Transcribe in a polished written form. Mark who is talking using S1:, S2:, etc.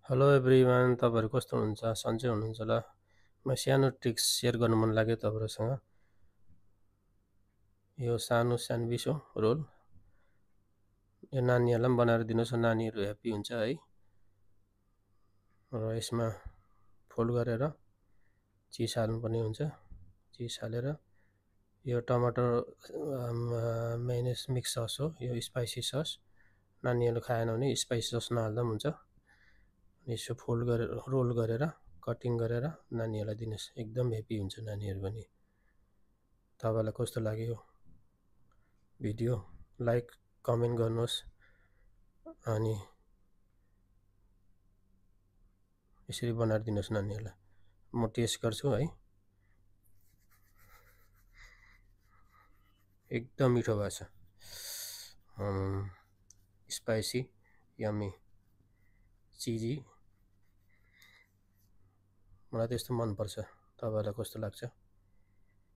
S1: Hello everyone, तपाईहरु कस्तो हुनुहुन्छ? सन्चै हुनुहुन्छ होला। म सानो ट्रिक्स सेयर गर्नु मन लाग्यो तपाईहरुसँग। यो सानो स्यान्डविच हो, रोल। यो नानीहरुलाई पनि बनाएर दिनुस्, नानीहरु ह्याप्पी हुन्छ है। र यसमा फोल्ड गरेर चीज हाल्नुपर्ने हुन्छ। चीज हालेर यो टमाटर मेयोनेज मिक्स सस हो, यो स्पाइसी सस। नानीहरुले खाएन भने स्पाइसी सस नहाल्दा पनि हुन्छ। यसो फोल्ड गरेर रोल गरेर कटिङ गरेर नानीहरुलाई दिनुस्, एकदम ह्याप्पी हुन्छ नानीहरु पनि। तपाईलाई कस्तो लाग्यो भिडियो? लाइक कमेन्ट गर्नुहोस् अनि यसरी बनाएर दिनुस् नानीहरुलाई। म टेस्ट गर्छु है। एकदम मिठो भएछ। स्पाइसी, यम्मी, चिजी। मलाई त्यस्तो मन पर्छ। तपाईलाई कस्तो लाग्छ?